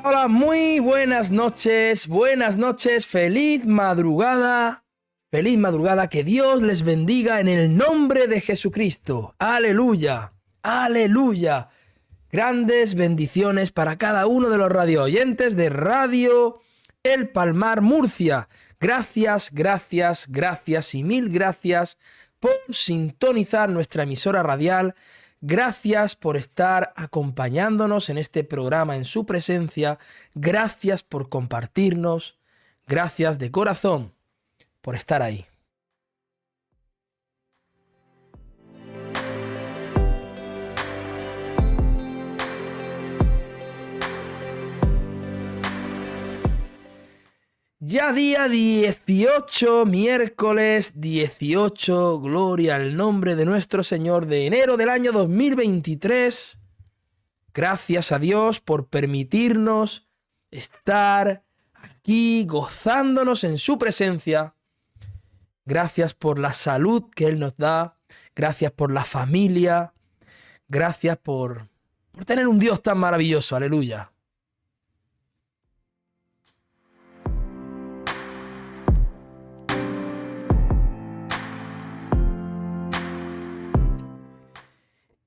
Hola, muy buenas noches, feliz madrugada, que Dios les bendiga en el nombre de Jesucristo, aleluya, aleluya. Grandes bendiciones para cada uno de los radio oyentes de Radio El Palmar Murcia. Gracias, gracias, gracias y mil gracias por sintonizar nuestra emisora radial. Gracias por estar acompañándonos en este programa en su presencia. Gracias por compartirnos. Gracias de corazón por estar ahí. Ya día 18, miércoles 18, gloria al nombre de nuestro Señor, de enero del año 2023. Gracias a Dios por permitirnos estar aquí gozándonos en su presencia. Gracias por la salud que Él nos da. Gracias por la familia. Gracias por tener un Dios tan maravilloso. Aleluya.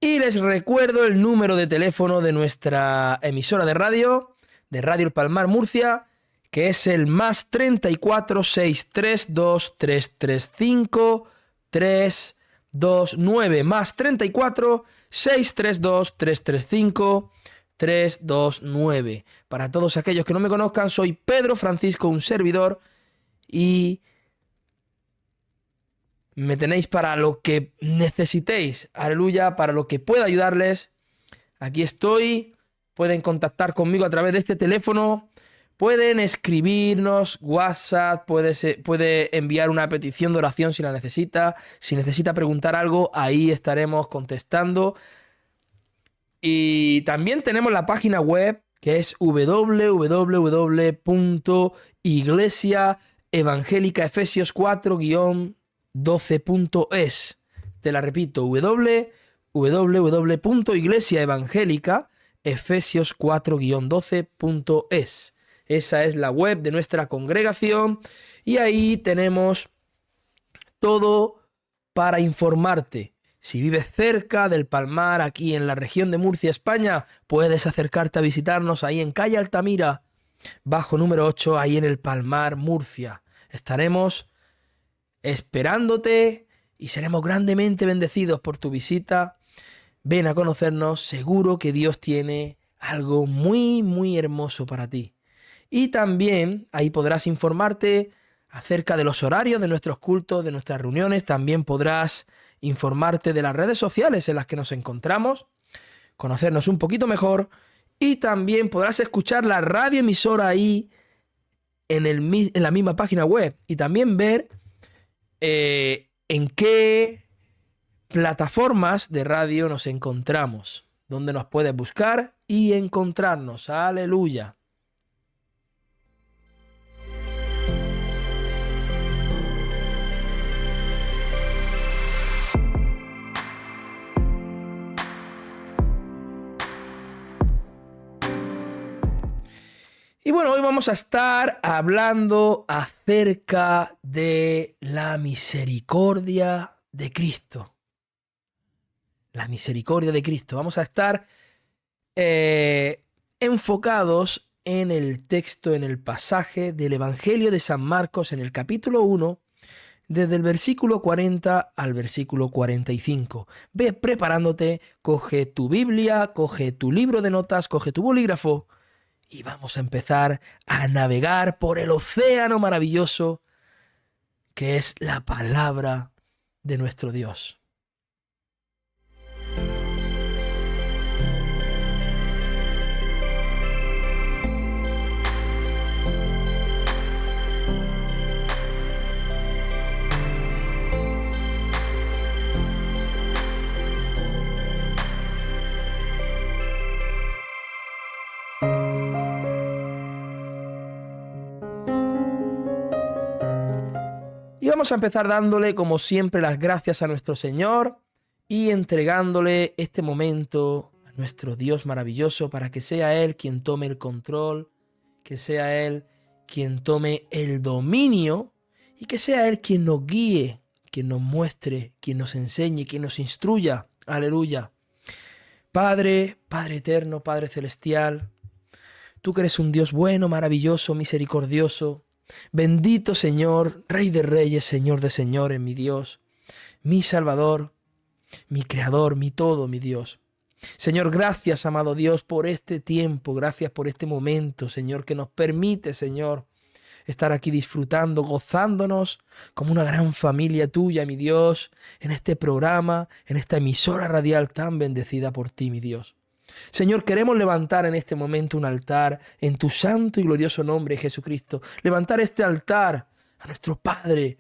Y les recuerdo el número de teléfono de nuestra emisora de Radio El Palmar Murcia, que es el más 34 632 335 329, más 34 632 335 329. Para todos aquellos que no me conozcan, soy Pedro Francisco, un servidor, y me tenéis para lo que necesitéis, aleluya, para lo que pueda ayudarles. Aquí estoy, pueden contactar conmigo a través de este teléfono, pueden escribirnos WhatsApp, puede enviar una petición de oración si la necesita, si necesita preguntar algo, ahí estaremos contestando. Y también tenemos la página web, que es www.iglesiaevangelicaefesios4-12.es. Te la repito, www.iglesiaevangelicaefesios4-12.es. Esa es la web de nuestra congregación y ahí tenemos todo para informarte. Si vives cerca del Palmar, aquí en la región de Murcia, España, puedes acercarte a visitarnos ahí en calle Altamira, bajo número 8, ahí en el Palmar, Murcia. Estaremos esperándote y seremos grandemente bendecidos por tu visita. Ven a conocernos, seguro que Dios tiene algo muy, muy hermoso para ti. Y también ahí podrás informarte acerca de los horarios de nuestros cultos, de nuestras reuniones. También podrás informarte de las redes sociales en las que nos encontramos, conocernos un poquito mejor, y también podrás escuchar la radioemisora ahí en la misma página web, y también ver en qué plataformas de radio nos encontramos, donde nos puedes buscar y encontrarnos. Aleluya. Y bueno, hoy vamos a estar hablando acerca de la misericordia de Cristo. La misericordia de Cristo. Vamos a estar enfocados en el texto, en el pasaje del Evangelio de San Marcos, en el capítulo 1, desde el versículo 40 al versículo 45. Ve preparándote, coge tu Biblia, coge tu libro de notas, coge tu bolígrafo, y vamos a empezar a navegar por el océano maravilloso que es la palabra de nuestro Dios. Y vamos a empezar dándole, como siempre, las gracias a nuestro Señor y entregándole este momento a nuestro Dios maravilloso para que sea Él quien tome el control, que sea Él quien tome el dominio y que sea Él quien nos guíe, quien nos muestre, quien nos enseñe, quien nos instruya. Aleluya. Padre, Padre eterno, Padre celestial, tú que eres un Dios bueno, maravilloso, misericordioso, bendito Señor, Rey de Reyes, Señor de Señores, mi Dios, mi Salvador, mi Creador, mi todo, mi Dios. Señor, gracias, amado Dios, por este tiempo, gracias por este momento, Señor, que nos permite, Señor, estar aquí disfrutando, gozándonos como una gran familia tuya, mi Dios, en este programa, en esta emisora radial tan bendecida por ti, mi Dios. Señor, queremos levantar en este momento un altar en tu santo y glorioso nombre, Jesucristo. Levantar este altar a nuestro Padre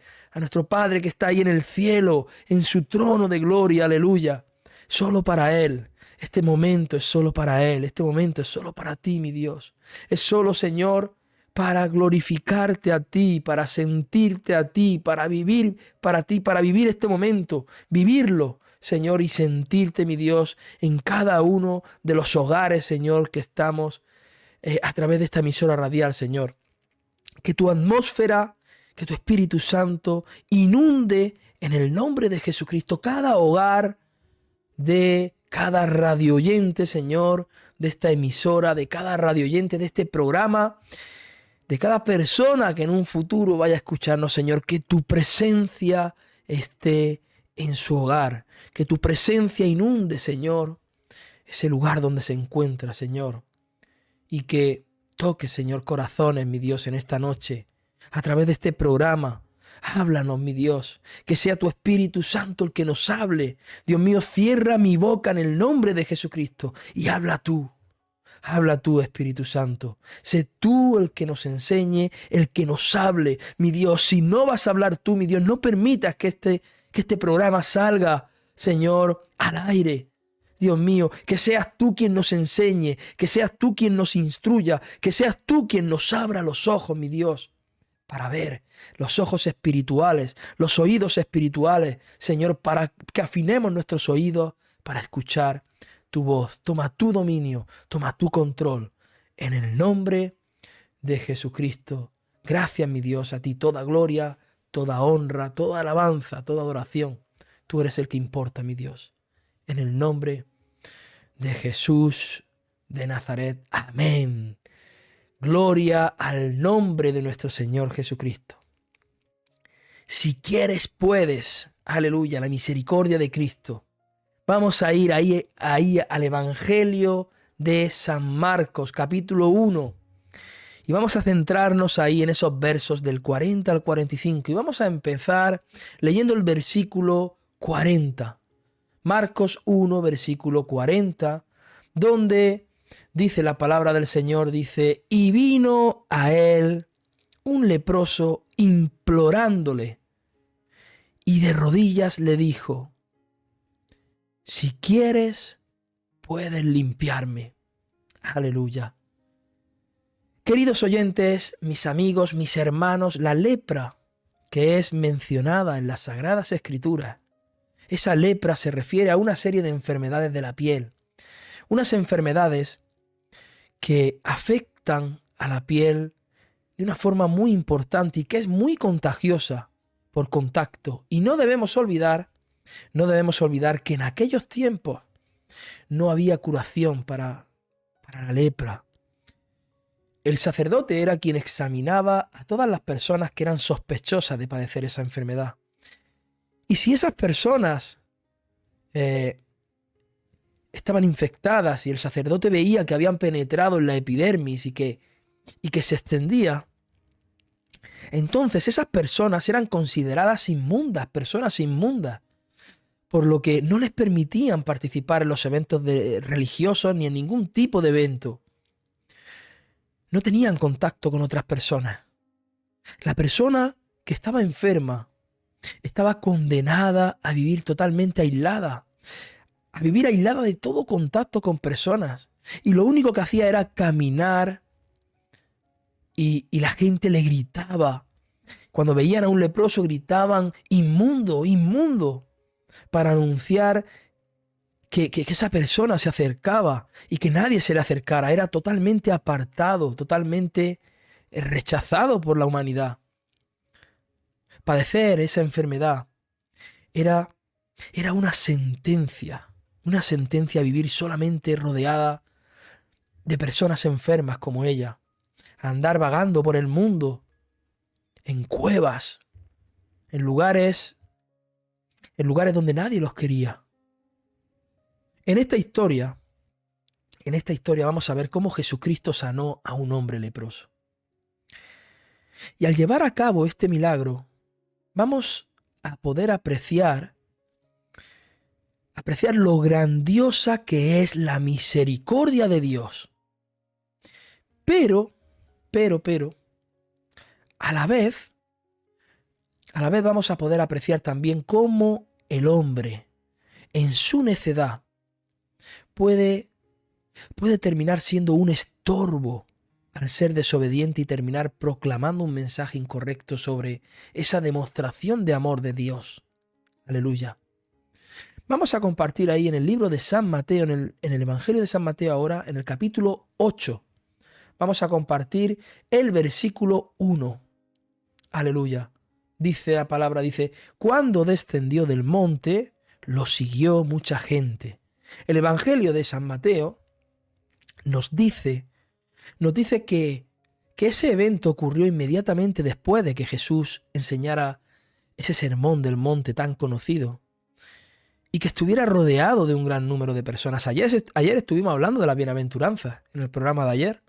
que está ahí en el cielo, en su trono de gloria, aleluya. Solo para Él. Este momento es solo para Él. Este momento es solo para ti, mi Dios. Es solo, Señor, para glorificarte a ti, para sentirte a ti, para vivir para ti, para vivir este momento, vivirlo, Señor, y sentirte, mi Dios, en cada uno de los hogares, Señor, que estamos a través de esta emisora radial, Señor. Que tu atmósfera, que tu Espíritu Santo inunde en el nombre de Jesucristo cada hogar de cada radio oyente, Señor, de esta emisora, de cada radio oyente, de este programa, de cada persona que en un futuro vaya a escucharnos, Señor, que tu presencia esté en su hogar, que tu presencia inunde, Señor, ese lugar donde se encuentra, Señor, y que toque, Señor, corazones, mi Dios, en esta noche, a través de este programa. Háblanos, mi Dios, que sea tu Espíritu Santo el que nos hable. Dios mío, cierra mi boca en el nombre de Jesucristo y habla tú. Habla tú, Espíritu Santo. Sé tú el que nos enseñe, el que nos hable. Mi Dios, si no vas a hablar tú, mi Dios, no permitas que este programa salga, Señor, al aire. Dios mío, que seas tú quien nos enseñe, que seas tú quien nos instruya, que seas tú quien nos abra los ojos, mi Dios, para ver los ojos espirituales, los oídos espirituales, Señor, para que afinemos nuestros oídos para escuchar tu voz. Toma tu dominio, toma tu control. En el nombre de Jesucristo. Gracias, mi Dios, a ti toda gloria, toda honra, toda alabanza, toda adoración. Tú eres el que importa, mi Dios. En el nombre de Jesús de Nazaret. Amén. Gloria al nombre de nuestro Señor Jesucristo. Si quieres, puedes. Aleluya, la misericordia de Cristo. Vamos a ir ahí al Evangelio de San Marcos, capítulo 1. Y vamos a centrarnos ahí en esos versos del 40 al 45. Y vamos a empezar leyendo el versículo 40. Marcos 1, versículo 40, donde dice la palabra del Señor, dice, y vino a él un leproso implorándole, y de rodillas le dijo, si quieres, puedes limpiarme. Aleluya. Queridos oyentes, mis amigos, mis hermanos, la lepra que es mencionada en las Sagradas Escrituras, esa lepra se refiere a una serie de enfermedades de la piel, unas enfermedades que afectan a la piel de una forma muy importante y que es muy contagiosa por contacto. Y no debemos olvidar que en aquellos tiempos no había curación para la lepra. El sacerdote era quien examinaba a todas las personas que eran sospechosas de padecer esa enfermedad. Y si esas personas estaban infectadas y el sacerdote veía que habían penetrado en la epidermis y que se extendía, entonces esas personas eran consideradas inmundas, personas inmundas, por lo que no les permitían participar en los eventos religiosos ni en ningún tipo de evento. No tenían contacto con otras personas. La persona que estaba enferma estaba condenada a vivir totalmente aislada, a vivir aislada de todo contacto con personas. Y lo único que hacía era caminar y la gente le gritaba. Cuando veían a un leproso gritaban, inmundo, inmundo, para anunciar que esa persona se acercaba y que nadie se le acercara. Era totalmente apartado, totalmente rechazado por la humanidad. Padecer esa enfermedad era una sentencia a vivir solamente rodeada de personas enfermas como ella, a andar vagando por el mundo, en cuevas, en lugares donde nadie los quería. En esta historia vamos a ver cómo Jesucristo sanó a un hombre leproso. Y al llevar a cabo este milagro, vamos a poder apreciar lo grandiosa que es la misericordia de Dios. Pero, a la vez vamos a poder apreciar también cómo el hombre, en su necedad, puede terminar siendo un estorbo al ser desobediente y terminar proclamando un mensaje incorrecto sobre esa demostración de amor de Dios. Aleluya. Vamos a compartir ahí en el libro de San Mateo, en el Evangelio de San Mateo ahora, en el capítulo 8. Vamos a compartir el versículo 1. Aleluya. Dice la palabra, cuando descendió del monte, lo siguió mucha gente. El Evangelio de San Mateo nos dice que ese evento ocurrió inmediatamente después de que Jesús enseñara ese sermón del monte tan conocido y que estuviera rodeado de un gran número de personas. Ayer estuvimos hablando de las bienaventuranzas en el programa de ayer,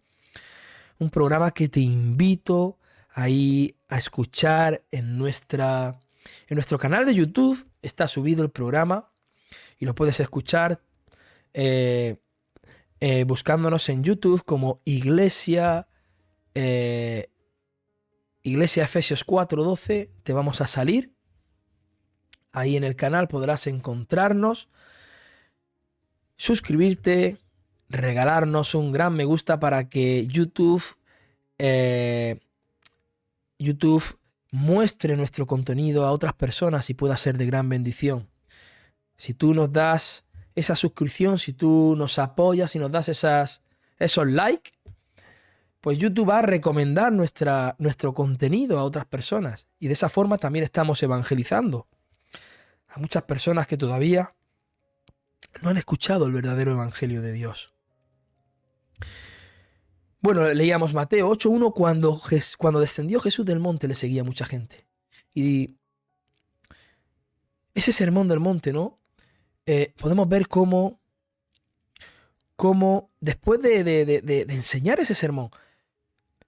un programa que te invito ahí a escuchar en nuestro canal de YouTube. Está subido el programa y lo puedes escuchar buscándonos en YouTube como Iglesia Efesios 4:12. Te vamos a salir. Ahí en el canal podrás encontrarnos, suscribirte, regalarnos un gran me gusta para que YouTube muestre nuestro contenido a otras personas y pueda ser de gran bendición. Si tú nos das esa suscripción, si tú nos apoyas y nos das esos likes, pues YouTube va a recomendar nuestro contenido a otras personas. Y de esa forma también estamos evangelizando a muchas personas que todavía no han escuchado el verdadero evangelio de Dios. Bueno, leíamos Mateo 8:1, cuando descendió Jesús del monte le seguía mucha gente. Y ese sermón del monte, ¿no? Podemos ver cómo después de enseñar ese sermón,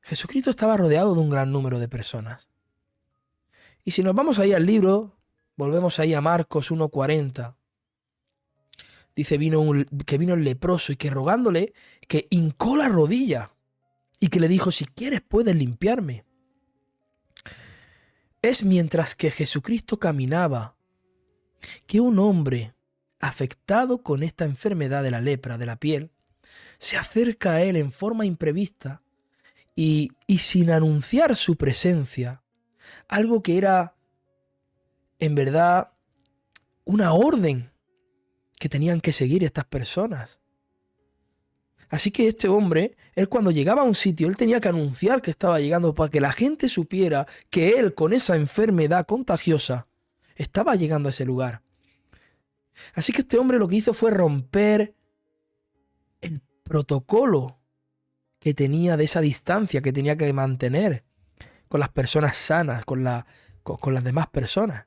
Jesucristo estaba rodeado de un gran número de personas. Y si nos vamos ahí al libro, volvemos ahí a Marcos 1:40. Dice que vino el leproso y que rogándole, que hincó la rodilla y que le dijo, si quieres puedes limpiarme. Es mientras que Jesucristo caminaba que un hombre afectado con esta enfermedad de la lepra de la piel se acerca a él en forma imprevista y sin anunciar su presencia, algo que era en verdad una orden que tenían que seguir estas personas. Así que este hombre, él cuando llegaba a un sitio, él tenía que anunciar que estaba llegando para que la gente supiera que él con esa enfermedad contagiosa estaba llegando a ese lugar. Así que este hombre lo que hizo fue romper el protocolo que tenía de esa distancia que tenía que mantener con las personas sanas, con las demás personas.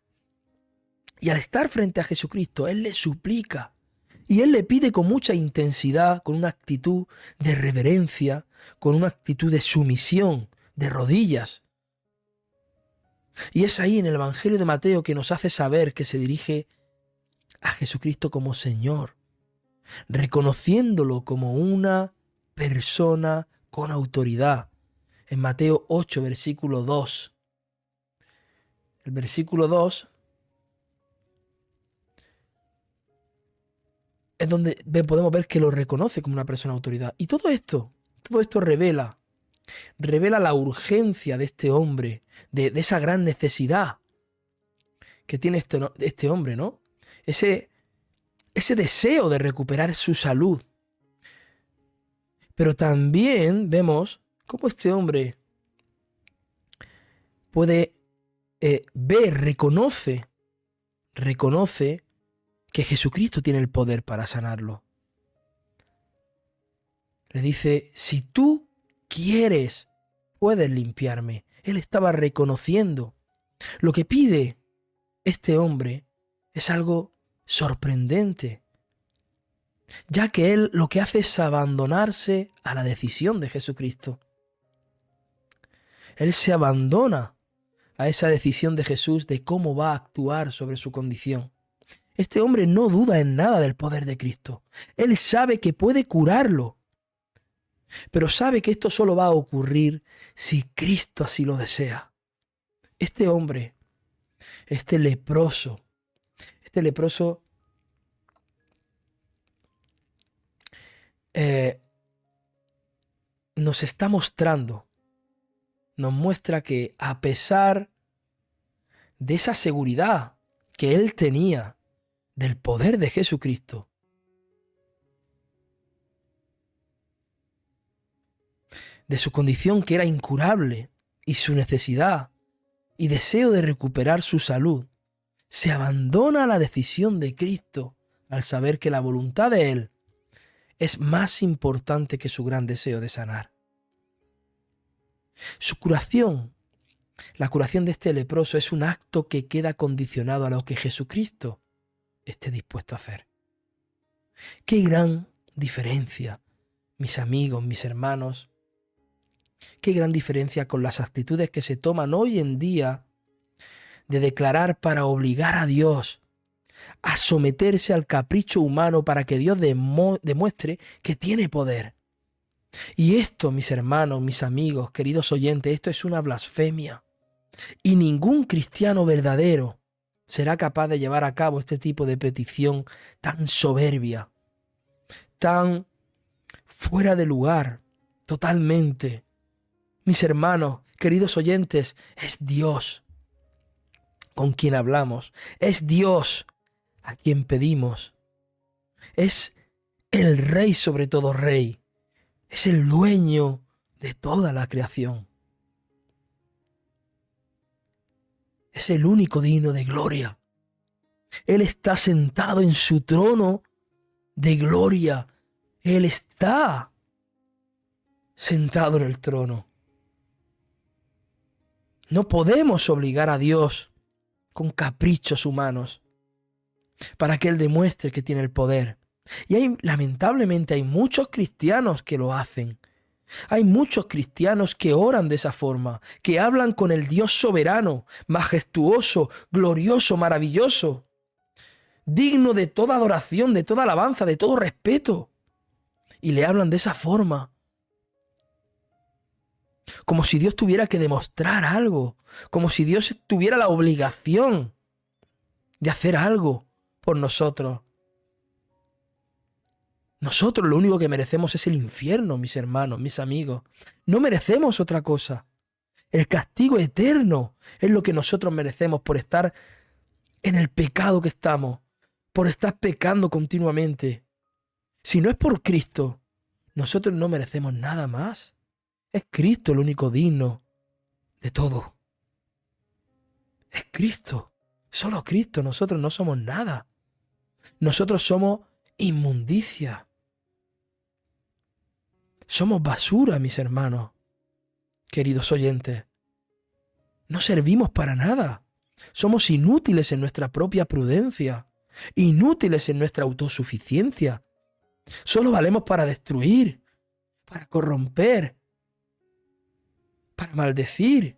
Y al estar frente a Jesucristo, él le suplica y él le pide con mucha intensidad, con una actitud de reverencia, con una actitud de sumisión, de rodillas. Y es ahí en el Evangelio de Mateo que nos hace saber que se dirige a Jesucristo como Señor, reconociéndolo como una persona con autoridad. En Mateo 8, versículo 2. El versículo 2 es donde podemos ver que lo reconoce como una persona de autoridad. Y todo esto revela la urgencia de este hombre, de esa gran necesidad que tiene este hombre, ¿no? Ese deseo de recuperar su salud. Pero también vemos cómo este hombre puede ver, reconoce que Jesucristo tiene el poder para sanarlo. Le dice, si tú quieres, puedes limpiarme. Él estaba reconociendo. Lo que pide este hombre es algo sorprendente, ya que él lo que hace es abandonarse a la decisión de Jesucristo. Él se abandona a esa decisión de Jesús de cómo va a actuar sobre su condición. Este hombre no duda en nada del poder de Cristo. Él sabe que puede curarlo, pero sabe que esto solo va a ocurrir si Cristo así lo desea. Este hombre, este leproso, nos está mostrando, nos muestra que a pesar de esa seguridad que él tenía del poder de Jesucristo, de su condición que era incurable y su necesidad y deseo de recuperar su salud, se abandona a la decisión de Cristo al saber que la voluntad de Él es más importante que su gran deseo de sanar. Su curación, la curación de este leproso, es un acto que queda condicionado a lo que Jesucristo esté dispuesto a hacer. ¡Qué gran diferencia, mis amigos, mis hermanos! ¡Qué gran diferencia con las actitudes que se toman hoy en día de declarar para obligar a Dios a someterse al capricho humano para que Dios demuestre que tiene poder! Y esto, mis hermanos, mis amigos, queridos oyentes, esto es una blasfemia. Y ningún cristiano verdadero será capaz de llevar a cabo este tipo de petición tan soberbia, tan fuera de lugar, totalmente. Mis hermanos, queridos oyentes, es Dios con quien hablamos, es Dios a quien pedimos, es el Rey sobre todo Rey, es el dueño de toda la creación. Es el único digno de gloria. Él está sentado en su trono de gloria. Él está sentado en el trono. No podemos obligar a Dios con caprichos humanos. para que Él demuestre que tiene el poder. Y lamentablemente hay muchos cristianos que lo hacen. Hay muchos cristianos que oran de esa forma, que hablan con el Dios soberano, majestuoso, glorioso, maravilloso, digno de toda adoración, de toda alabanza, de todo respeto. Y le hablan de esa forma, como si Dios tuviera que demostrar algo, como si Dios tuviera la obligación de hacer algo por nosotros. Nosotros lo único que merecemos es el infierno, mis hermanos, mis amigos. No merecemos otra cosa. El castigo eterno es lo que nosotros merecemos por estar en el pecado que estamos, por estar pecando continuamente. Si no es por Cristo, nosotros no merecemos nada más. Es Cristo el único digno de todo. Es Cristo. Solo Cristo. Nosotros no somos nada. Nosotros somos inmundicia. Somos basura, mis hermanos, queridos oyentes. No servimos para nada. Somos inútiles en nuestra propia prudencia, inútiles en nuestra autosuficiencia. Solo valemos para destruir, para corromper, para maldecir.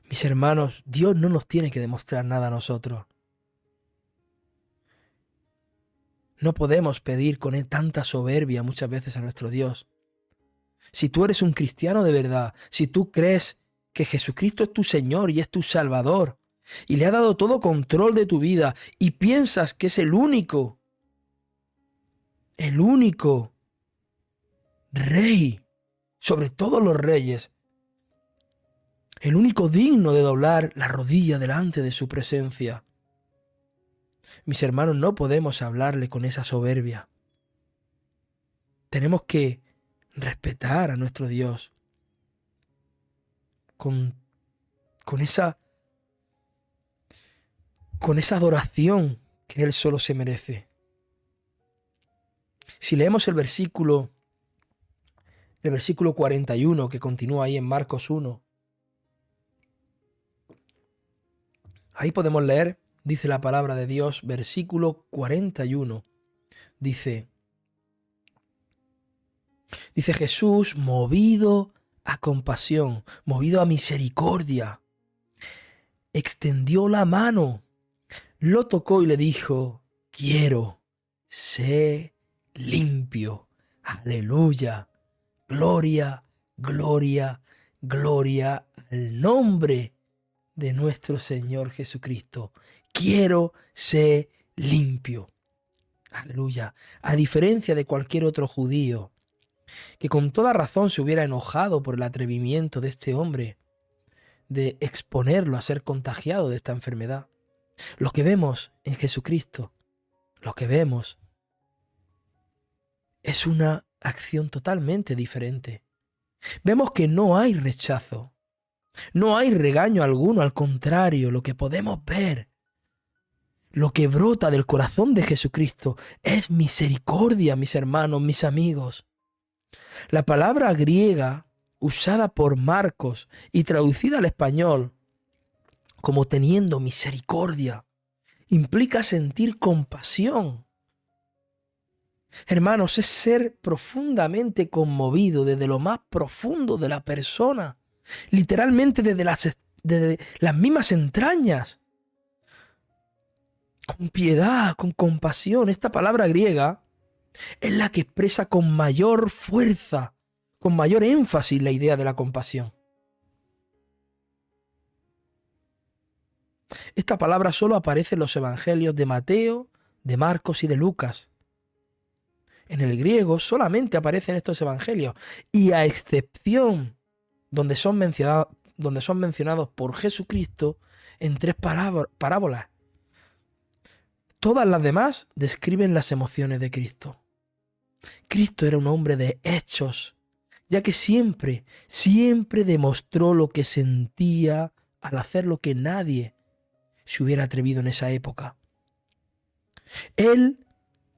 Mis hermanos, Dios no nos tiene que demostrar nada a nosotros. No podemos pedir con tanta soberbia muchas veces a nuestro Dios. Si tú eres un cristiano de verdad, si tú crees que Jesucristo es tu Señor y es tu Salvador, y le ha dado todo control de tu vida, y piensas que es el único Rey sobre todos los reyes, el único digno de doblar la rodilla delante de su presencia. Mis hermanos, no podemos hablarle con esa soberbia. Tenemos que respetar a nuestro Dios con esa adoración que Él solo se merece. Si leemos el versículo 41 que continúa ahí en Marcos 1, ahí podemos leer, dice la palabra de Dios, versículo 41, dice Jesús, movido a compasión, movido a misericordia, extendió la mano, lo tocó y le dijo, quiero, sé limpio. Aleluya. Gloria, gloria, gloria al nombre de nuestro Señor Jesucristo. Quiero ser limpio. Aleluya. A diferencia de cualquier otro judío, que con toda razón se hubiera enojado por el atrevimiento de este hombre de exponerlo a ser contagiado de esta enfermedad. Lo que vemos en Jesucristo, lo que vemos es una acción totalmente diferente. Vemos que no hay rechazo, no hay regaño alguno, al contrario, lo que podemos ver, lo que brota del corazón de Jesucristo es misericordia, mis hermanos, mis amigos. La palabra griega usada por Marcos y traducida al español como teniendo misericordia implica sentir compasión. Hermanos, es ser profundamente conmovido desde lo más profundo de la persona, literalmente desde las mismas entrañas, con piedad, con compasión. Esta palabra griega es la que expresa con mayor fuerza, con mayor énfasis la idea de la compasión. Esta palabra solo aparece en los evangelios de Mateo, de Marcos y de Lucas. En el griego solamente aparecen estos evangelios, y a excepción donde son mencionados por Jesucristo en 3 parábolas. Todas las demás describen las emociones de Cristo. Cristo era un hombre de hechos, ya que siempre demostró lo que sentía al hacer lo que nadie se hubiera atrevido en esa época. Él,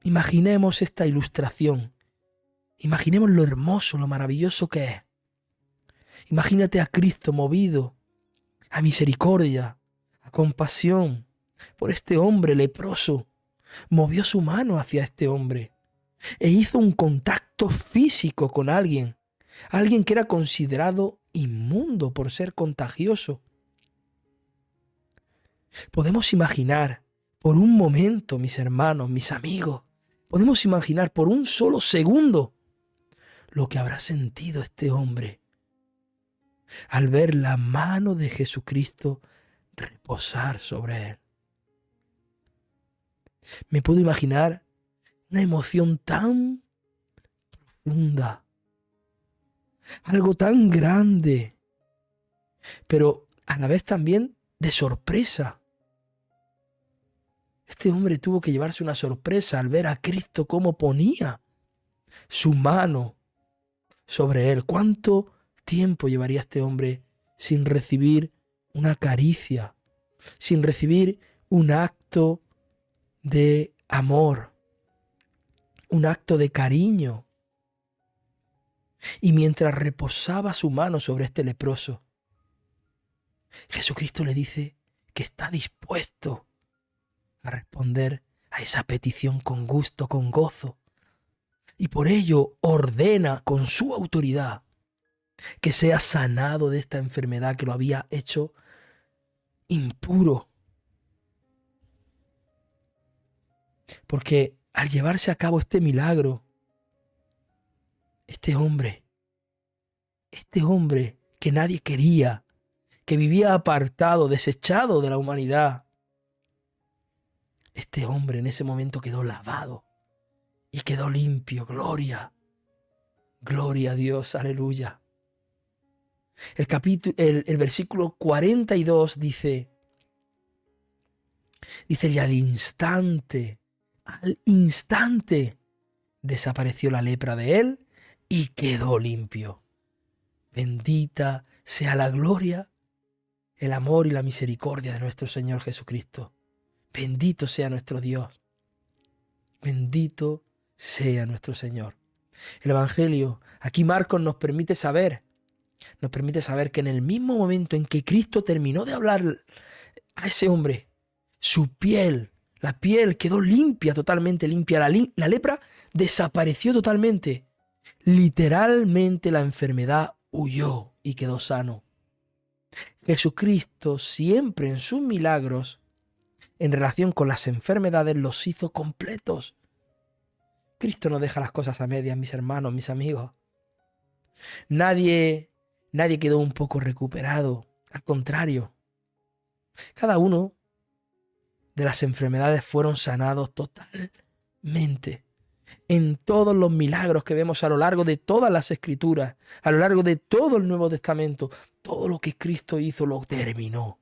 imaginemos esta ilustración, imaginemos lo hermoso, lo maravilloso que es. Imagínate a Cristo movido a misericordia, a compasión por este hombre leproso. Movió su mano hacia este hombre e hizo un contacto físico con alguien que era considerado inmundo por ser contagioso. Podemos imaginar por un momento, mis hermanos, mis amigos, podemos imaginar por un solo segundo lo que habrá sentido este hombre al ver la mano de Jesucristo reposar sobre él. Me puedo imaginar una emoción tan profunda, algo tan grande, pero a la vez también de sorpresa. Este hombre tuvo que llevarse una sorpresa al ver a Cristo cómo ponía su mano sobre él. ¿Cuánto tiempo llevaría este hombre sin recibir una caricia, sin recibir un acto de amor, un acto de cariño? Y mientras reposaba su mano sobre este leproso, Jesucristo le dice que está dispuesto a responder a esa petición con gusto, con gozo. Y por ello ordena con su autoridad que sea sanado de esta enfermedad que lo había hecho impuro. Porque al llevarse a cabo este milagro, este hombre que nadie quería, que vivía apartado, desechado de la humanidad, este hombre en ese momento quedó lavado y quedó limpio. Gloria a Dios, aleluya. El versículo 42 dice, y al instante desapareció la lepra de él y quedó limpio. Bendita sea la gloria, el amor y la misericordia de nuestro Señor Jesucristo. Bendito sea nuestro Dios. Bendito sea nuestro Señor. El Evangelio, aquí Marcos nos permite saber que en el mismo momento en que Cristo terminó de hablar a ese hombre, la piel quedó limpia, totalmente limpia. La lepra desapareció totalmente. Literalmente la enfermedad huyó y quedó sano. Jesucristo siempre en sus milagros, en relación con las enfermedades, los hizo completos. Cristo no deja las cosas a medias, mis hermanos, mis amigos. Nadie quedó un poco recuperado. Al contrario, cada uno de las enfermedades fueron sanados totalmente. En todos los milagros que vemos a lo largo de todas las Escrituras, a lo largo de todo el Nuevo Testamento, todo lo que Cristo hizo lo terminó.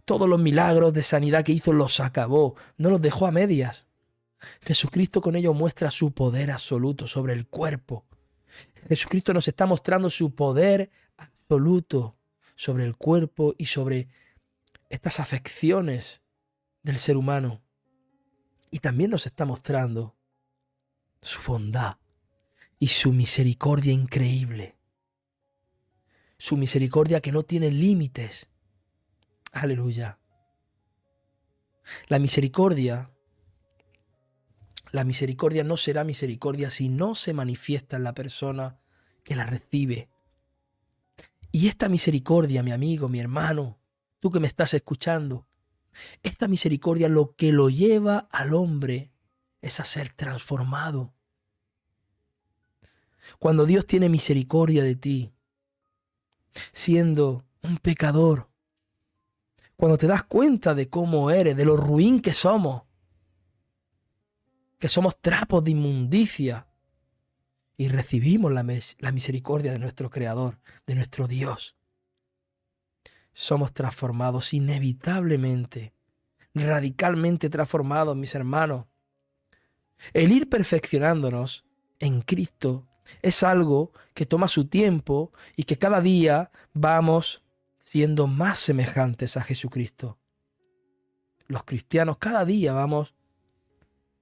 Todos los milagros de sanidad que hizo los acabó, no los dejó a medias. Jesucristo con ello muestra su poder absoluto sobre el cuerpo. Jesucristo nos está mostrando su poder absoluto sobre el cuerpo y sobre estas afecciones del ser humano. Y también nos está mostrando su bondad y su misericordia increíble. Su misericordia que no tiene límites. Aleluya. La misericordia no será misericordia si no se manifiesta en la persona que la recibe. Y esta misericordia, mi amigo, mi hermano, tú que me estás escuchando, esta misericordia lo que lo lleva al hombre es a ser transformado. Cuando Dios tiene misericordia de ti, siendo un pecador, cuando te das cuenta de cómo eres, de lo ruin que somos trapos de inmundicia, y recibimos la misericordia de nuestro Creador, de nuestro Dios, somos transformados inevitablemente, radicalmente transformados, mis hermanos. El ir perfeccionándonos en Cristo es algo que toma su tiempo y que cada día vamos siendo más semejantes a Jesucristo. Los cristianos cada día vamos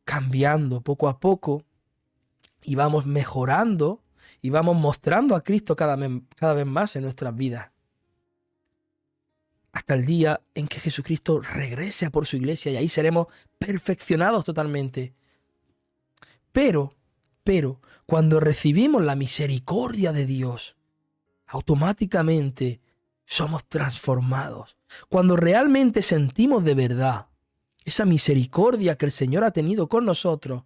cambiando poco a poco y vamos mejorando y vamos mostrando a Cristo cada vez más en nuestras vidas. hasta el día en que Jesucristo regrese a por su iglesia y ahí seremos perfeccionados totalmente. Pero, cuando recibimos la misericordia de Dios, automáticamente somos transformados. Cuando realmente sentimos de verdad esa misericordia que el Señor ha tenido con nosotros,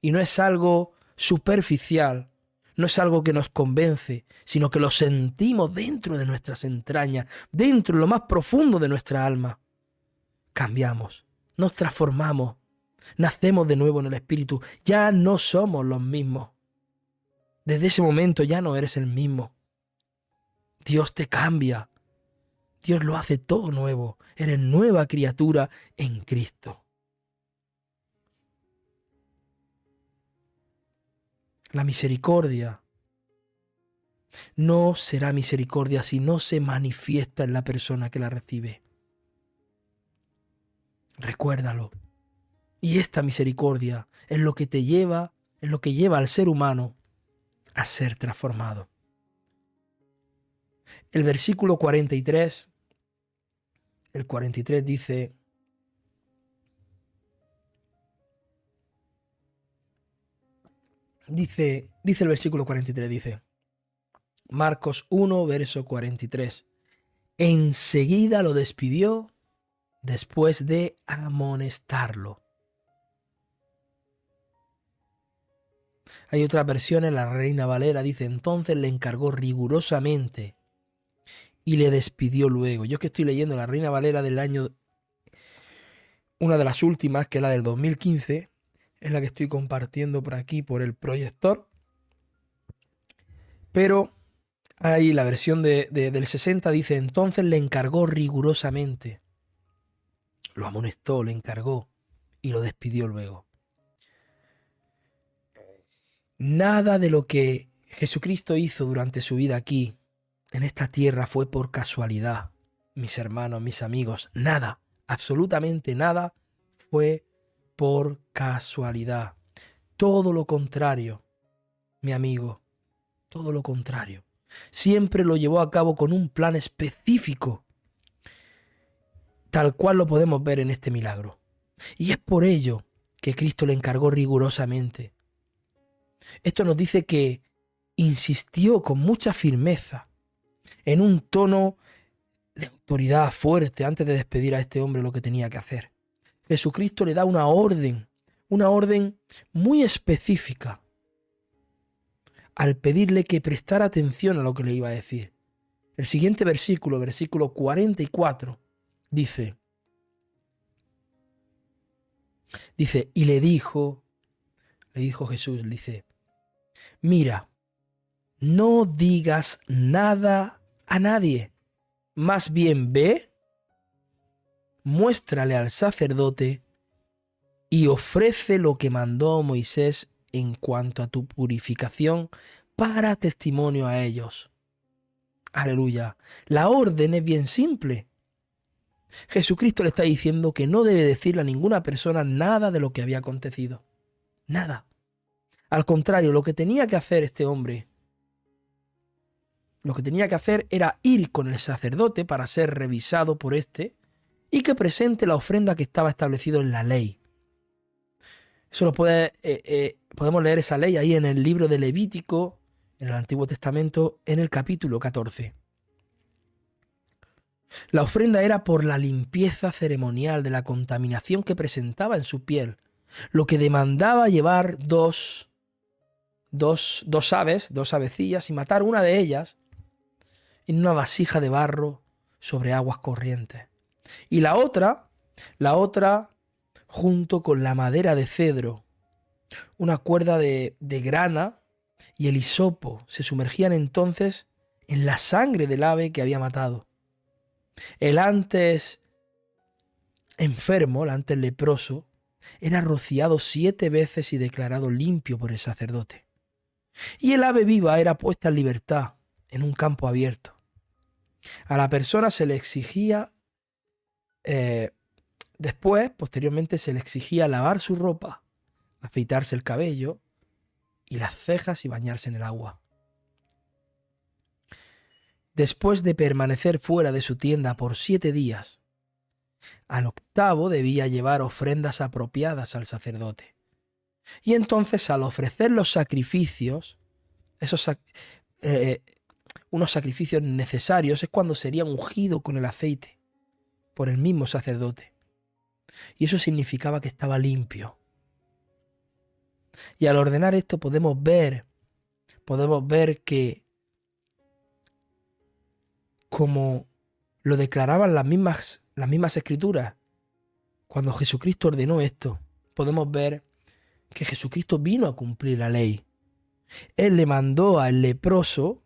y no es algo superficial, no es algo que nos convence, sino que lo sentimos dentro de nuestras entrañas, dentro de lo más profundo de nuestra alma, cambiamos, nos transformamos, nacemos de nuevo en el Espíritu, ya no somos los mismos. Desde ese momento ya no eres el mismo. Dios te cambia. Dios lo hace todo nuevo. Eres nueva criatura en Cristo. La misericordia no será misericordia si no se manifiesta en la persona que la recibe. Recuérdalo. Y esta misericordia es lo que te lleva, es lo que lleva al ser humano a ser transformado. El versículo 43, el 43 dice: Dice el versículo 43, dice, Marcos 1, verso 43. Enseguida lo despidió después de amonestarlo. Hay otras versiones, la Reina Valera dice, entonces le encargó rigurosamente y le despidió luego. Yo que estoy leyendo la Reina Valera del año, una de las últimas, que es la del 2015, es la que estoy compartiendo por aquí, por el proyector. Pero ahí la versión del 60 dice, entonces le encargó rigurosamente. Lo amonestó, le encargó y lo despidió luego. Nada de lo que Jesucristo hizo durante su vida aquí, en esta tierra, fue por casualidad, mis hermanos, mis amigos. Nada, absolutamente nada fue por casualidad. Todo lo contrario, mi amigo, todo lo contrario. Siempre lo llevó a cabo con un plan específico, tal cual lo podemos ver en este milagro. Y es por ello que Cristo le encargó rigurosamente. Esto nos dice que insistió con mucha firmeza, en un tono de autoridad fuerte, antes de despedir a este hombre lo que tenía que hacer. Jesucristo le da una orden muy específica, al pedirle que prestara atención a lo que le iba a decir. El siguiente versículo, versículo 44, dice, y le dijo Jesús, dice, mira, no digas nada a nadie, más bien ve, muéstrale al sacerdote y ofrece lo que mandó Moisés en cuanto a tu purificación para testimonio a ellos. Aleluya. La orden es bien simple. Jesucristo le está diciendo que no debe decirle a ninguna persona nada de lo que había acontecido. Nada. Al contrario, lo que tenía que hacer este hombre, lo que tenía que hacer era ir con el sacerdote para ser revisado por éste y que presente la ofrenda que estaba establecido en la ley. Eso podemos leer esa ley ahí en el libro de Levítico, en el Antiguo Testamento, en el capítulo 14. La ofrenda era por la limpieza ceremonial de la contaminación que presentaba en su piel, lo que demandaba llevar dos aves, dos avecillas, y matar una de ellas en una vasija de barro sobre aguas corrientes. Y la otra, junto con la madera de cedro, una cuerda de grana y el hisopo, se sumergían entonces en la sangre del ave que había matado. El antes enfermo, el antes leproso, era rociado 7 veces y declarado limpio por el sacerdote. Y el ave viva era puesta en libertad en un campo abierto. A la persona se le exigía, posteriormente se le exigía lavar su ropa, afeitarse el cabello y las cejas y bañarse en el agua. después de permanecer fuera de su tienda por 7 días, al octavo debía llevar ofrendas apropiadas al sacerdote. Y entonces, al ofrecer los sacrificios, unos sacrificios necesarios, es cuando sería ungido con el aceite por el mismo sacerdote. Y eso significaba que estaba limpio. Y al ordenar esto podemos ver que, como lo declaraban las mismas escrituras, cuando Jesucristo ordenó esto, podemos ver que Jesucristo vino a cumplir la ley. Él le mandó al leproso,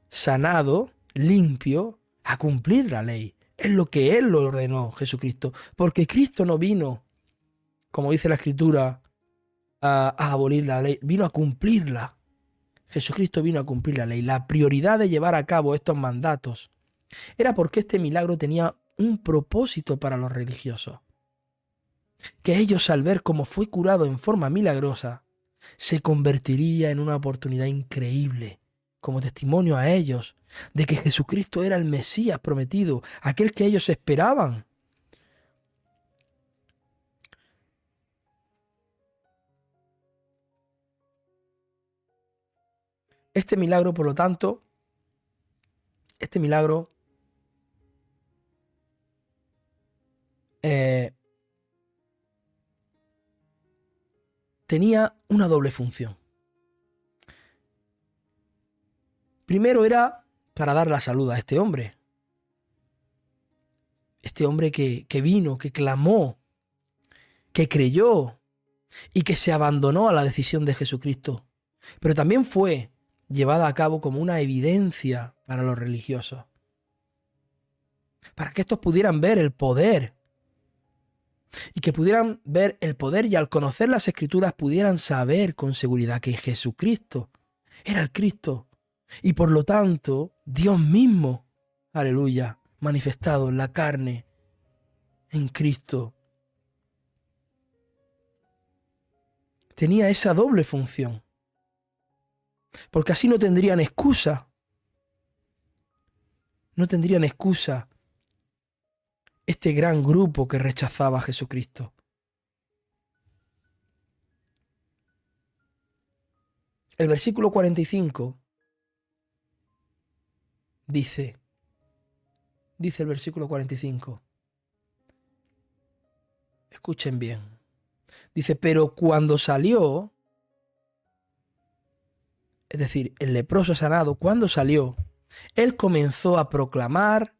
sanado, limpio, a cumplir la ley. Es lo que Él lo ordenó, Jesucristo. Porque Cristo no vino, como dice la Escritura, a abolir la ley, vino a cumplirla. Jesucristo vino a cumplir la ley. La prioridad de llevar a cabo estos mandatos era porque este milagro tenía un propósito para los religiosos. Que ellos, al ver cómo fue curado en forma milagrosa, se convertiría en una oportunidad increíble, como testimonio a ellos, de que Jesucristo era el Mesías prometido, aquel que ellos esperaban. Este milagro, por lo tanto, tenía una doble función. Primero era para dar la salud a este hombre. Este hombre que vino, que clamó, que creyó y que se abandonó a la decisión de Jesucristo. Pero también fue llevada a cabo como una evidencia para los religiosos. Para que estos pudieran ver el poder. Y que pudieran ver el poder y al conocer las Escrituras pudieran saber con seguridad que Jesucristo era el Cristo. Y por lo tanto, Dios mismo, aleluya, manifestado en la carne, en Cristo. Tenía esa doble función. Porque así no tendrían excusa. No tendrían excusa este gran grupo que rechazaba a Jesucristo. El versículo 45 dice el versículo 45. Escuchen bien. Dice, pero cuando salió, es decir, el leproso sanado, cuando salió, él comenzó a proclamar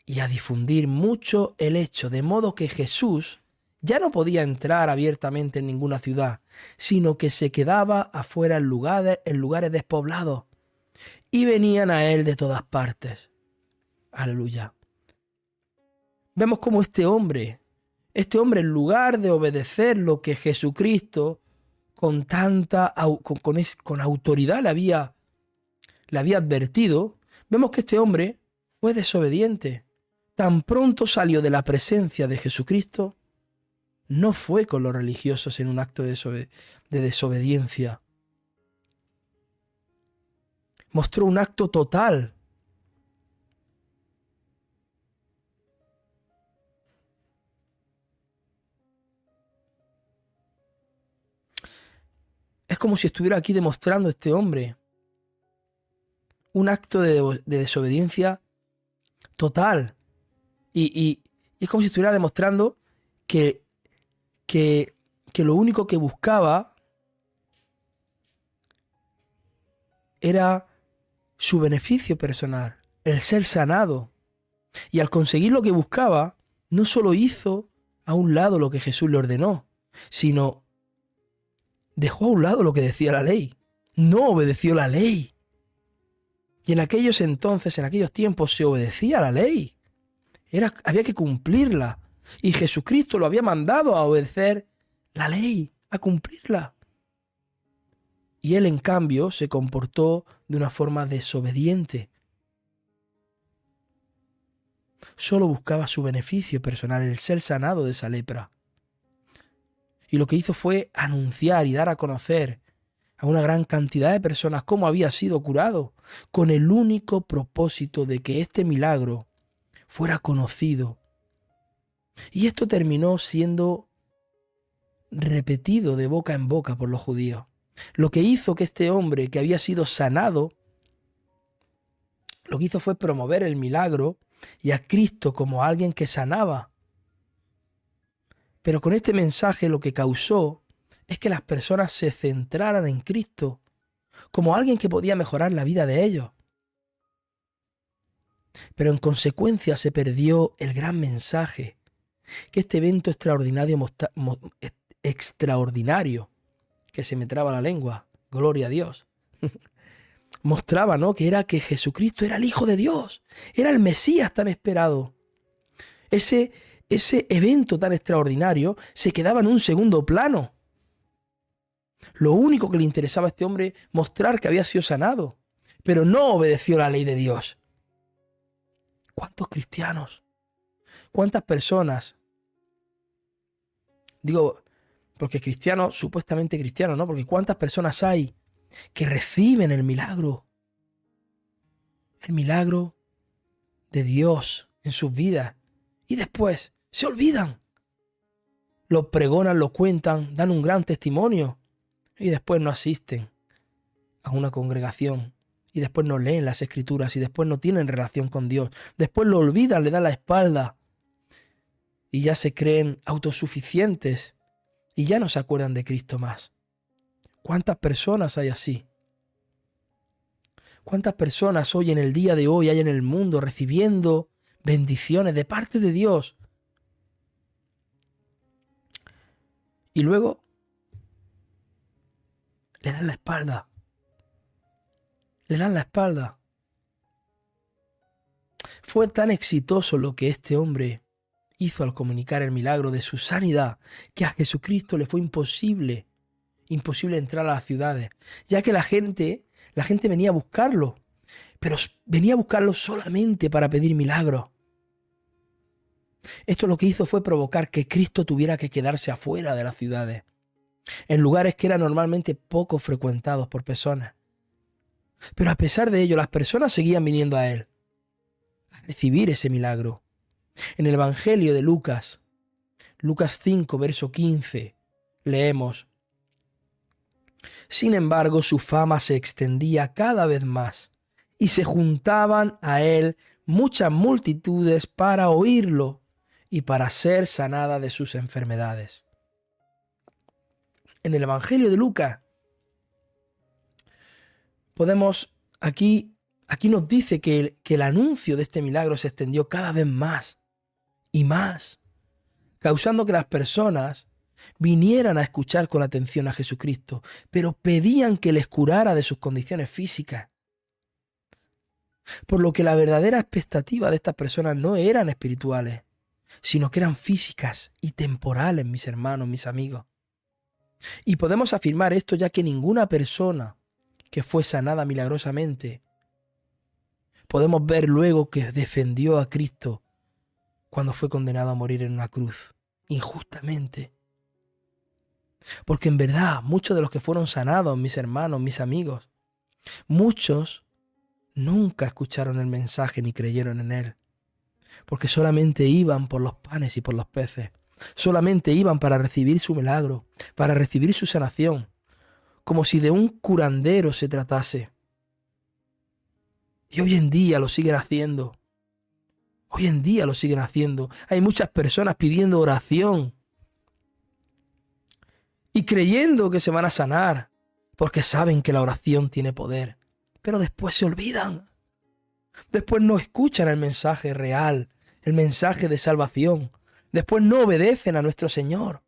y a difundir mucho el hecho, de modo que Jesús ya no podía entrar abiertamente en ninguna ciudad, sino que se quedaba afuera en lugares despoblados, y venían a él de todas partes. Aleluya. Vemos cómo este hombre en lugar de obedecer lo que Jesucristo con autoridad le había advertido, vemos que este hombre fue desobediente. Tan pronto salió de la presencia de Jesucristo, no fue con los religiosos en un acto de desobediencia. Mostró un acto total. Es como si estuviera aquí demostrando este hombre un acto de desobediencia total. Y es como si estuviera demostrando que lo único que buscaba era su beneficio personal, el ser sanado. Y al conseguir lo que buscaba, no solo hizo a un lado lo que Jesús le ordenó, sino dejó a un lado lo que decía la ley. No obedeció la ley. Y en aquellos tiempos se obedecía a la ley. Había que cumplirla. Y Jesucristo lo había mandado a obedecer la ley, a cumplirla. Y él, en cambio, se comportó de una forma desobediente. Solo buscaba su beneficio personal, el ser sanado de esa lepra. Y lo que hizo fue anunciar y dar a conocer a una gran cantidad de personas cómo había sido curado, con el único propósito de que este milagro fuera conocido. Y esto terminó siendo repetido de boca en boca por los judíos. Lo que hizo que este hombre que había sido sanado, lo que hizo fue promover el milagro y a Cristo como alguien que sanaba. Pero con este mensaje lo que causó es que las personas se centraran en Cristo como alguien que podía mejorar la vida de ellos. Pero en consecuencia se perdió el gran mensaje, que este evento extraordinario, que se me traba la lengua, gloria a Dios, mostraba, ¿no?, que era que Jesucristo era el Hijo de Dios, era el Mesías tan esperado. Ese evento tan extraordinario se quedaba en un segundo plano. Lo único que le interesaba a este hombre mostrar que había sido sanado, pero no obedeció la ley de Dios. ¿Cuántos cristianos? ¿Cuántas personas? Digo, porque cristiano, supuestamente cristiano, ¿no? Porque ¿cuántas personas hay que reciben el milagro de Dios en sus vidas y después se olvidan? Lo pregonan, lo cuentan, dan un gran testimonio y después no asisten a una congregación y después no leen las escrituras y después no tienen relación con Dios. Después lo olvidan, le dan la espalda y ya se creen autosuficientes y ya no se acuerdan de Cristo más. ¿Cuántas personas hay así? ¿Cuántas personas hoy en el día de hoy hay en el mundo recibiendo bendiciones de parte de Dios? Y luego le dan la espalda. Le dan la espalda. Fue tan exitoso lo que este hombre hizo al comunicar el milagro de su sanidad, que a Jesucristo le fue imposible entrar a las ciudades, ya que la gente venía a buscarlo, pero venía a buscarlo solamente para pedir milagros. Esto lo que hizo fue provocar que Cristo tuviera que quedarse afuera de las ciudades, en lugares que eran normalmente poco frecuentados por personas. Pero a pesar de ello, las personas seguían viniendo a él a recibir ese milagro. En el Evangelio de Lucas 5, verso 15, leemos: sin embargo, su fama se extendía cada vez más y se juntaban a él muchas multitudes para oírlo y para ser sanada de sus enfermedades. En el Evangelio de Lucas aquí nos dice que el anuncio de este milagro se extendió cada vez más y más, causando que las personas vinieran a escuchar con atención a Jesucristo, pero pedían que les curara de sus condiciones físicas. Por lo que la verdadera expectativa de estas personas no eran espirituales, sino que eran físicas y temporales, mis hermanos, mis amigos. Y podemos afirmar esto ya que ninguna persona que fue sanada milagrosamente, podemos ver luego que defendió a Cristo cuando fue condenado a morir en una cruz, injustamente. Porque en verdad, muchos de los que fueron sanados, mis hermanos, mis amigos, muchos nunca escucharon el mensaje ni creyeron en él. Porque solamente iban por los panes y por los peces. Solamente iban para recibir su milagro, para recibir su sanación, como si de un curandero se tratase. Y hoy en día lo siguen haciendo. Hoy en día lo siguen haciendo. Hay muchas personas pidiendo oración y creyendo que se van a sanar, porque saben que la oración tiene poder. Pero después se olvidan. Después no escuchan el mensaje real, el mensaje de salvación. Después no obedecen a nuestro Señor.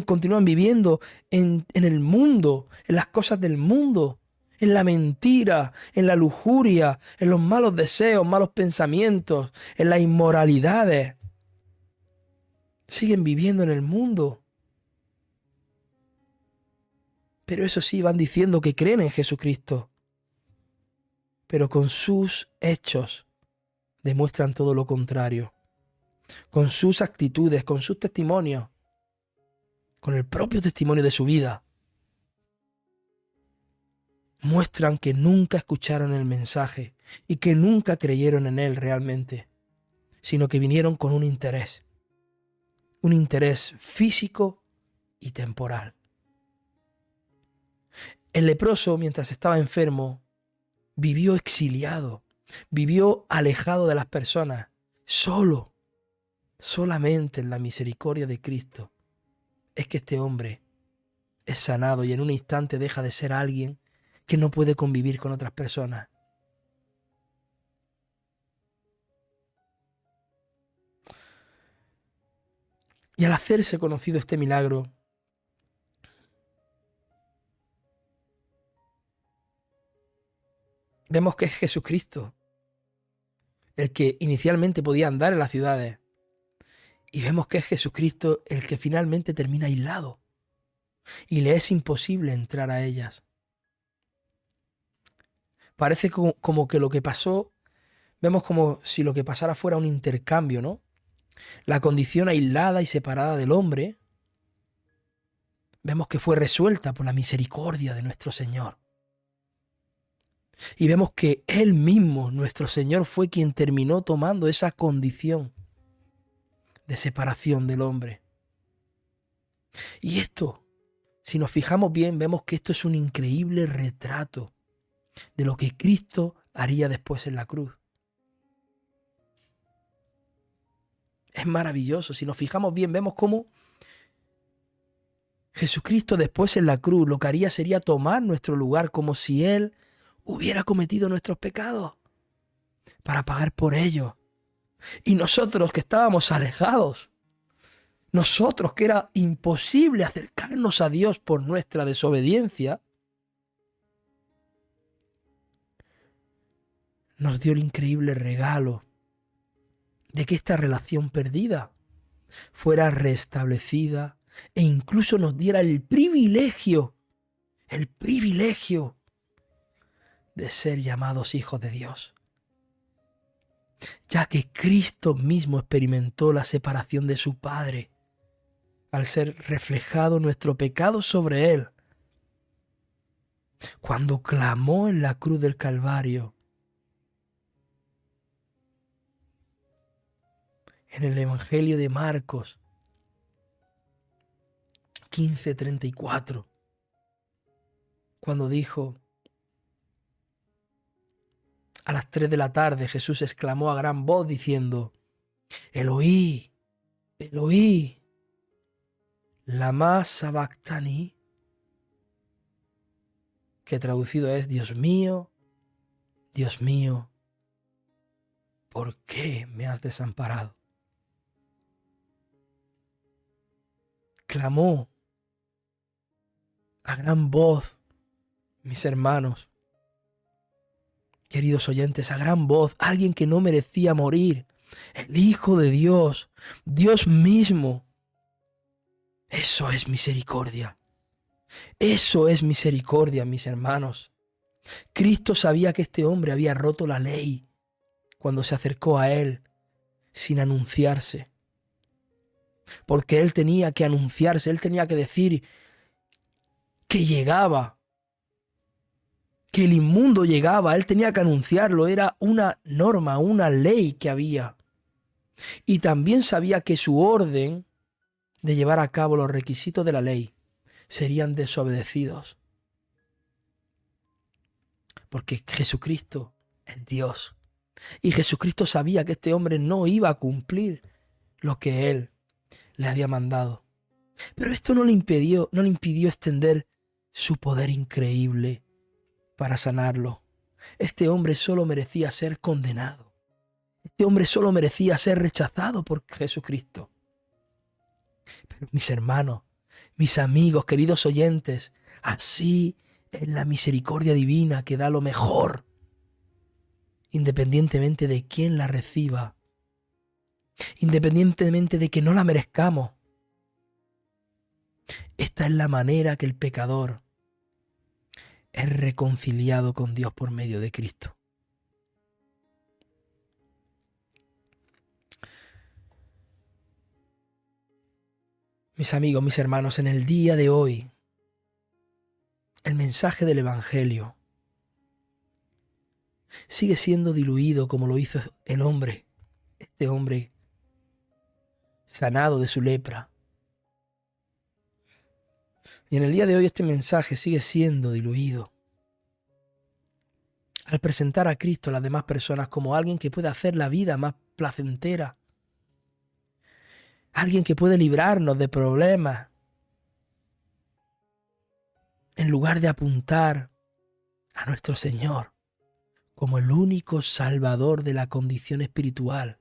Continúan viviendo en el mundo, en las cosas del mundo, en la mentira, en la lujuria, en los malos deseos, malos pensamientos, en las inmoralidades. Siguen viviendo en el mundo. Pero eso sí, van diciendo que creen en Jesucristo. Pero con sus hechos demuestran todo lo contrario. Con sus actitudes, con sus testimonios, con el propio testimonio de su vida, muestran que nunca escucharon el mensaje y que nunca creyeron en él realmente, sino que vinieron con un interés físico y temporal. El leproso, mientras estaba enfermo, vivió exiliado, vivió alejado de las personas, solamente en la misericordia de Cristo es que este hombre es sanado y en un instante deja de ser alguien que no puede convivir con otras personas. Y al hacerse conocido este milagro, vemos que es Jesucristo el que inicialmente podía andar en las ciudades. Y vemos que es Jesucristo el que finalmente termina aislado. Y le es imposible entrar a ellas. Parece como que lo que pasó, vemos como si lo que pasara fuera un intercambio, ¿no? La condición aislada y separada del hombre, vemos que fue resuelta por la misericordia de nuestro Señor. Y vemos que Él mismo, nuestro Señor, fue quien terminó tomando esa condición de separación del hombre. Y esto, si nos fijamos bien, vemos que esto es un increíble retrato de lo que Cristo haría después en la cruz. Es maravilloso. Si nos fijamos bien, vemos cómo Jesucristo después en la cruz lo que haría sería tomar nuestro lugar como si Él hubiera cometido nuestros pecados para pagar por ellos. Y nosotros que estábamos alejados, nosotros que era imposible acercarnos a Dios por nuestra desobediencia, nos dio el increíble regalo de que esta relación perdida fuera restablecida e incluso nos diera el privilegio de ser llamados hijos de Dios, ya que Cristo mismo experimentó la separación de su Padre al ser reflejado nuestro pecado sobre Él, cuando clamó en la cruz del Calvario. En el Evangelio de Marcos 15:34, cuando dijo: a las 3 de la tarde, Jesús exclamó a gran voz diciendo: Eloí, Eloí, lama sabactani, que traducido es: Dios mío, ¿por qué me has desamparado? Clamó a gran voz, mis hermanos, queridos oyentes, a gran voz, alguien que no merecía morir, el Hijo de Dios, Dios mismo. Eso es misericordia. Eso es misericordia, mis hermanos. Cristo sabía que este hombre había roto la ley cuando se acercó a él sin anunciarse. Porque él tenía que anunciarse, él tenía que decir que llegaba, que el inmundo llegaba, él tenía que anunciarlo, era una norma, una ley que había. Y también sabía que su orden de llevar a cabo los requisitos de la ley serían desobedecidos. Porque Jesucristo es Dios. Y Jesucristo sabía que este hombre no iba a cumplir lo que él le había mandado. Pero esto no le impidió extender su poder increíble para sanarlo. Este hombre solo merecía ser condenado. Este hombre solo merecía ser rechazado por Jesucristo. Pero mis hermanos, mis amigos, queridos oyentes, así es la misericordia divina que da lo mejor, independientemente de quién la reciba, independientemente de que no la merezcamos. Esta es la manera que el pecador es reconciliado con Dios por medio de Cristo. Mis amigos, mis hermanos, en el día de hoy, el mensaje del Evangelio sigue siendo diluido como lo hizo el hombre, este hombre sanado de su lepra. Y en el día de hoy este mensaje sigue siendo diluido al presentar a Cristo a las demás personas como alguien que puede hacer la vida más placentera, alguien que puede librarnos de problemas, en lugar de apuntar a nuestro Señor como el único salvador de la condición espiritual.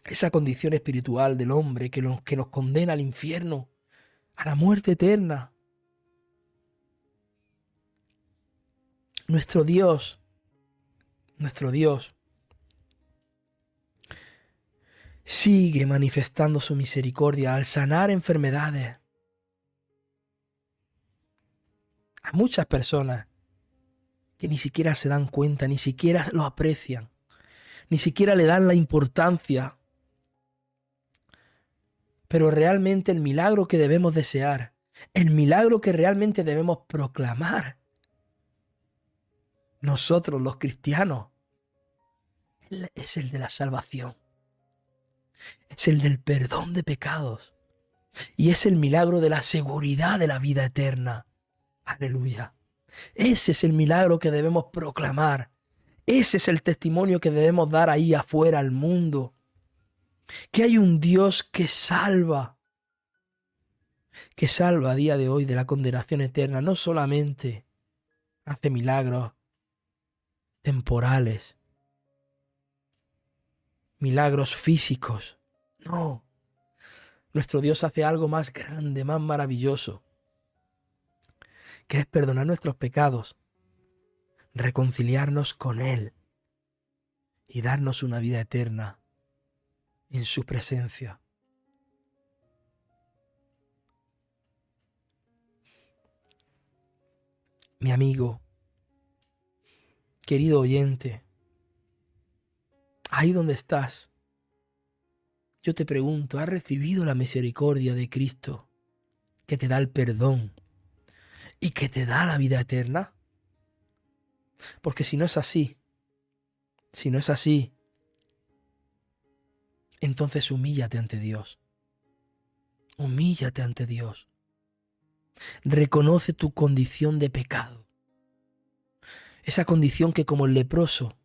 Esa condición espiritual del hombre que nos condena al infierno, a la muerte eterna. Nuestro Dios, sigue manifestando su misericordia al sanar enfermedades. A muchas personas que ni siquiera se dan cuenta, ni siquiera lo aprecian, ni siquiera le dan la importancia. Pero realmente el milagro que debemos desear, el milagro que realmente debemos proclamar, nosotros los cristianos, es el de la salvación. Es el del perdón de pecados. Y es el milagro de la seguridad de la vida eterna. Aleluya. Ese es el milagro que debemos proclamar. Ese es el testimonio que debemos dar ahí afuera al mundo. Que hay un Dios que salva a día de hoy de la condenación eterna. No solamente hace milagros temporales, milagros físicos. No. Nuestro Dios hace algo más grande, más maravilloso, que es perdonar nuestros pecados, reconciliarnos con Él y darnos una vida eterna en su presencia. Mi amigo, querido oyente, ahí donde estás, yo te pregunto, ¿has recibido la misericordia de Cristo que te da el perdón y que te da la vida eterna? Porque si no es así, entonces humíllate ante Dios. Humíllate ante Dios. Reconoce tu condición de pecado. Esa condición que como el leproso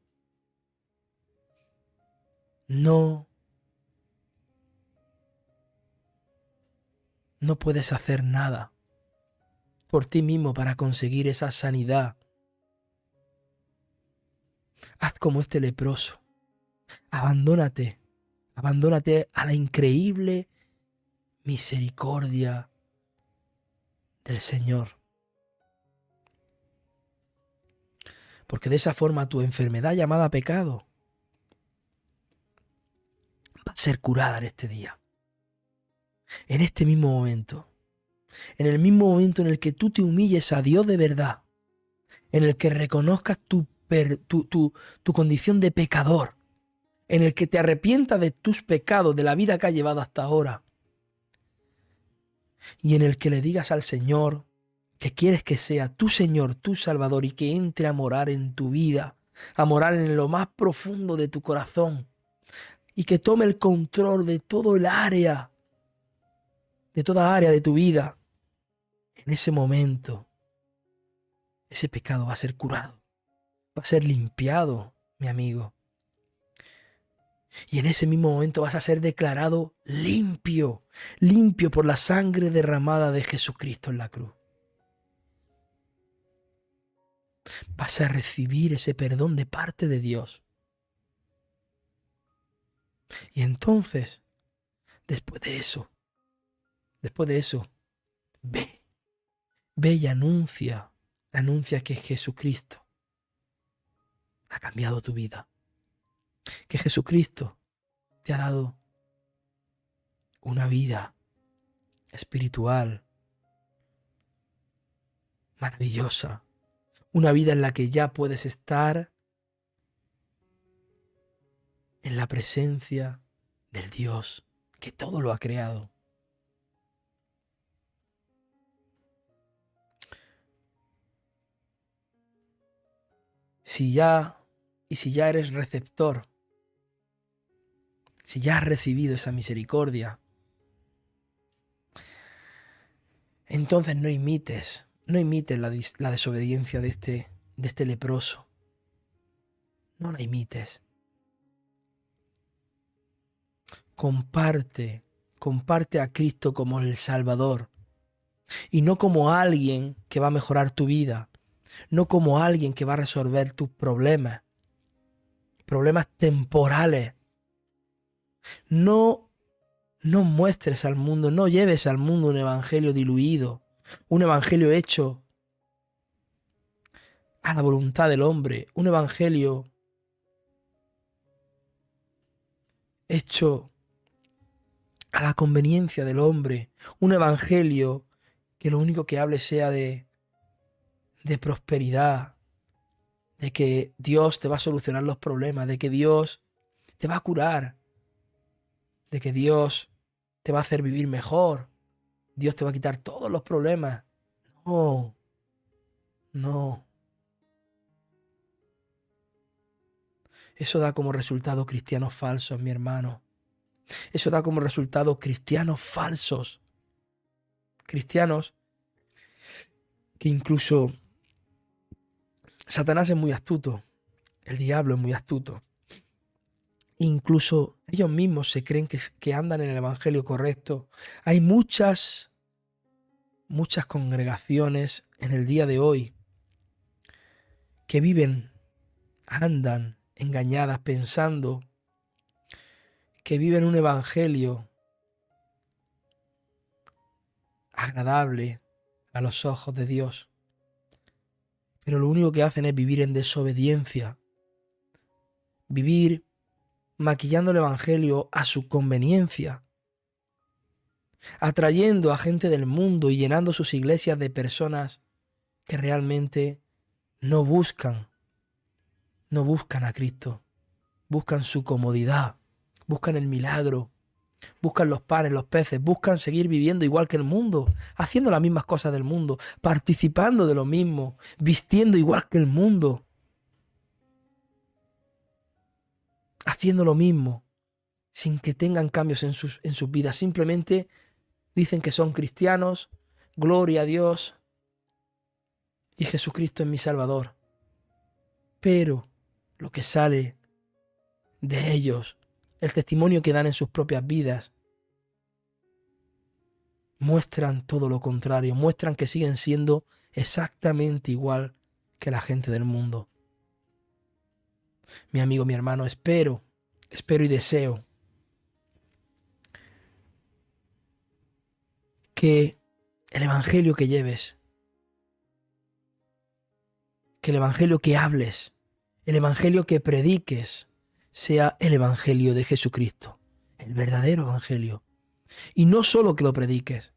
no puedes hacer nada por ti mismo para conseguir esa sanidad. Haz como este leproso. Abandónate a la increíble misericordia del Señor. Porque de esa forma tu enfermedad llamada pecado va a ser curada en este día. En este mismo momento. En el mismo momento en el que tú te humilles a Dios de verdad. En el que reconozcas tu condición de pecador. En el que te arrepientas de tus pecados, de la vida que has llevado hasta ahora. Y en el que le digas al Señor que quieres que sea tu Señor, tu Salvador, y que entre a morar en tu vida, a morar en lo más profundo de tu corazón, y que tome el control de todo el área, de toda área de tu vida. En ese momento, ese pecado va a ser curado, va a ser limpiado, mi amigo. Y en ese mismo momento vas a ser declarado limpio, limpio por la sangre derramada de Jesucristo en la cruz. Vas a recibir ese perdón de parte de Dios. Y entonces, después de eso, ve y anuncia que Jesucristo ha cambiado tu vida. Que Jesucristo te ha dado una vida espiritual maravillosa. Una vida en la que ya puedes estar en la presencia del Dios que todo lo ha creado. si ya eres receptor, si ya has recibido esa misericordia, entonces no imites la desobediencia de este leproso. No la imites. Comparte a Cristo como el Salvador y no como alguien que va a mejorar tu vida, no como alguien que va a resolver tus problemas temporales. No muestres al mundo, no lleves al mundo un evangelio diluido, un evangelio hecho a la voluntad del hombre, un evangelio hecho a la conveniencia del hombre, un evangelio que lo único que hable sea de prosperidad, de que Dios te va a solucionar los problemas, de que Dios te va a curar, de que Dios te va a hacer vivir mejor, Dios te va a quitar todos los problemas. No. Eso da como resultado cristianos falsos, mi hermano. Eso da como resultado cristianos falsos. Cristianos que incluso Satanás es muy astuto. El diablo es muy astuto. Incluso ellos mismos se creen que andan en el evangelio correcto. Hay muchas congregaciones en el día de hoy que andan engañadas pensando que viven un evangelio agradable a los ojos de Dios. Pero lo único que hacen es vivir en desobediencia, vivir maquillando el evangelio a su conveniencia, atrayendo a gente del mundo y llenando sus iglesias de personas que realmente no buscan a Cristo, buscan su comodidad, buscan el milagro, buscan los panes, los peces, buscan seguir viviendo igual que el mundo, haciendo las mismas cosas del mundo, participando de lo mismo, vistiendo igual que el mundo, haciendo lo mismo, sin que tengan cambios en sus vidas. Simplemente dicen que son cristianos, gloria a Dios, y Jesucristo es mi Salvador. Pero lo que sale de ellos, el testimonio que dan en sus propias vidas, muestran todo lo contrario, muestran que siguen siendo exactamente igual que la gente del mundo. Mi amigo, mi hermano, espero y deseo que el evangelio que lleves, que el evangelio que hables, el evangelio que prediques, sea el evangelio de Jesucristo, el verdadero evangelio. Y no solo que lo prediques,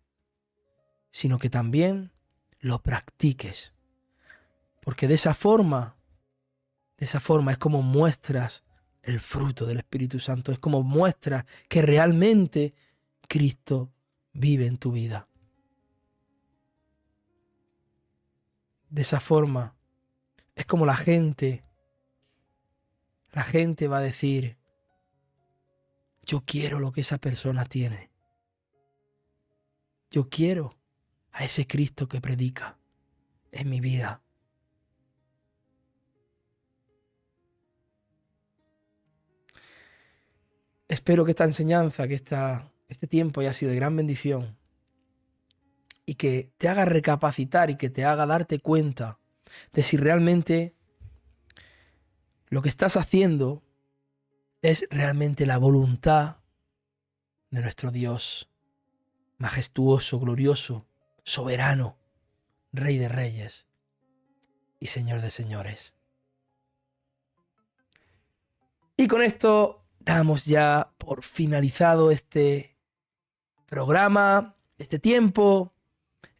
sino que también lo practiques. Porque de esa forma es como muestras el fruto del Espíritu Santo, es como muestras que realmente Cristo vive en tu vida. De esa forma es como la gente va a decir: yo quiero lo que esa persona tiene. Yo quiero a ese Cristo que predica en mi vida. Espero que esta enseñanza, que este tiempo haya sido de gran bendición y que te haga recapacitar y que te haga darte cuenta de si realmente lo que estás haciendo es realmente la voluntad de nuestro Dios, majestuoso, glorioso, soberano, Rey de reyes y Señor de señores. Y con esto damos ya por finalizado este programa, este tiempo.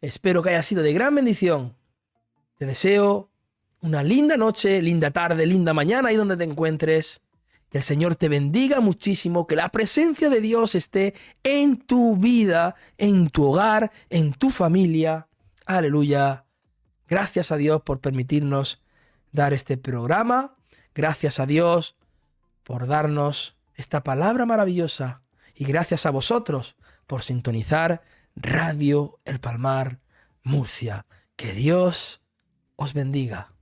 Espero que haya sido de gran bendición. Te deseo una linda noche, linda tarde, linda mañana ahí donde te encuentres. Que el Señor te bendiga muchísimo, que la presencia de Dios esté en tu vida, en tu hogar, en tu familia. Aleluya. Gracias a Dios por permitirnos dar este programa. Gracias a Dios por darnos esta palabra maravillosa. Y gracias a vosotros por sintonizar Radio El Palmar, Murcia. Que Dios os bendiga.